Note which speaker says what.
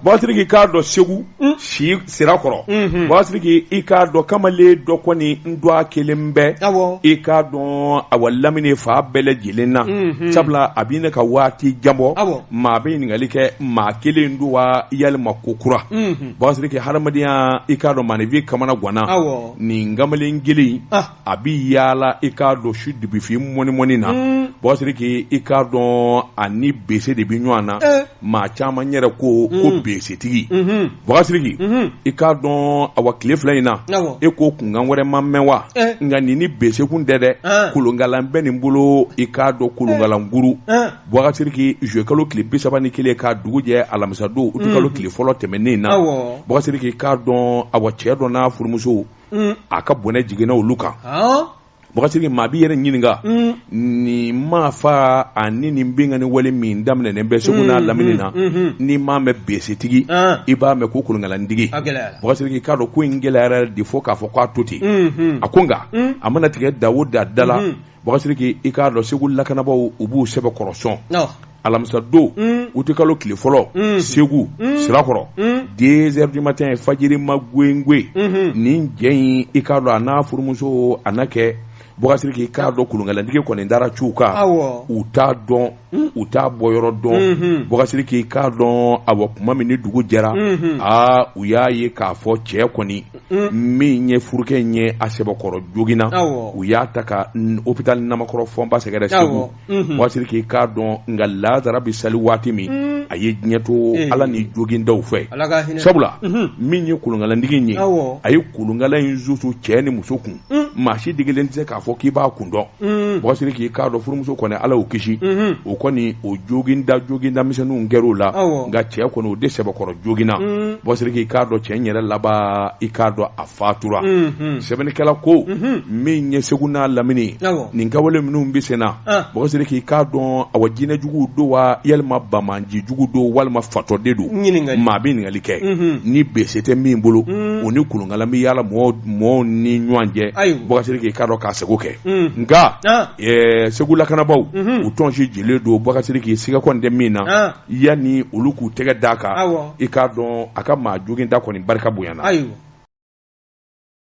Speaker 1: Bakasiriki k'a dɔn Segu si sira kɔrɔ Bakasiriki i k'a dɔn kamalen dɔ kɔni n doit kelen bɛɛ i k'a dɔn awa lamini fa bɛɛ lajɛlen na sabula a b'i ne ka waati janbɔ maa bɛ ɲininkali kɛ maa kelen don wa yalima ko kura Bakasiriki hadamadenya i k'a dɔn maanifin kamana ganna nin kamalen kelen a bɛ yaala i k'a dɔn su dibifin mɔni na Bakasiriki i k'a dɔn ani bese de bɛ ɲɔgɔn na maa caman yɛrɛ ko besetigi Bakasiriki i k'a dɔn awa tile fila in na e ko kunkan wɛrɛ ma mɛn wa nka nin ni besekun tɛ dɛ kolonkalan bɛ nin bolo i k'a dɔn kolonkalanguru Bakasiriki juillet kalo tile 31 k'a dugu jɛ alamisa don uti kalo tile fɔlɔ tɛmɛnen na Bakasiriki i k'a dɔn awa cɛ dɔ n'a furumuso a ka bɔnɛ jiginna olu kan Bakasiriki maa b'i yɛrɛ ɲininka ni maa fa ani nin bɛnkani wale min daminɛnen bɛ Segu n'a lamini na ni maa mɛn besetigi i b'a mɛn ko kolonkalantigi Bakasiriki k'a dɔn ko in gɛlɛyara de fɔ k'a fɔ k'a to ten a ko nka a mana tigɛ da o da da la Bakasiriki i k'a dɔn Segu lakanabaaw u b'u sɛbɛ kɔrɔsɔn alamisa don uti kalo tile fɔlɔ Segu sirakɔrɔ 2 heures du matin fajiri ma gwengwe nin jɛ in i k'a dɔn a n'a furumuso a na kɛ Bakasiriki k'a dɔn kolonkalantigi kɔni dara ciw kan u t'a dɔn u t'a bɔ yɔrɔ dɔn Bakasiriki k'a dɔn awa kuma min ni dugu jɛra u y'a ye k'a fɔ cɛ kɔni min ye furukɛ in ye a sɛbɛkɔrɔ joginna u y'a ta ka hôpital Namakɔrɔ fɔnba sɛgɛrɛ Segu Bakasiriki k'a dɔn nka Lazara bɛ sali waati min a ye diɲɛ to Ala ni jogindaw fɛ sabula min ye kolonkalantigi in ye a ye kolonkalan in zusu cɛ ni muso kun maa si digilen tɛ se k'a fɔ k'i b'a kun dɔn Bakasiriki k'a dɔn furumuso kɔni Ala y'o kisi o kɔni o joginda misɛnninw kɛr'o la nka cɛ kɔni o de sɛbɛkɔrɔ joginna Bakasiriki k'a dɔn cɛ in yɛrɛ laban i k'a dɔn a fatura sɛbɛnnikɛla ko min ye Segu n'a lamini nin kawale minnu bɛ sen na Bakasiriki k'a dɔn awa jinɛjugu don wa yalima bamanjijugu don walima fatɔden don maa bɛ ɲininkali kɛ ni bese tɛ min bolo o ni kolonkalan bɛ yaala mɔɔw ni ɲɔgɔn cɛ Bakasiriki k'a dɔn k'a seko kɛ nka Segu lakanabaaw u tɔnsi jelen don Bakasiriki siga kɔni tɛ min na yanni olu k'u tɛgɛ d'a kan i k'a dɔn a ka maa joginda kɔni barika bonyana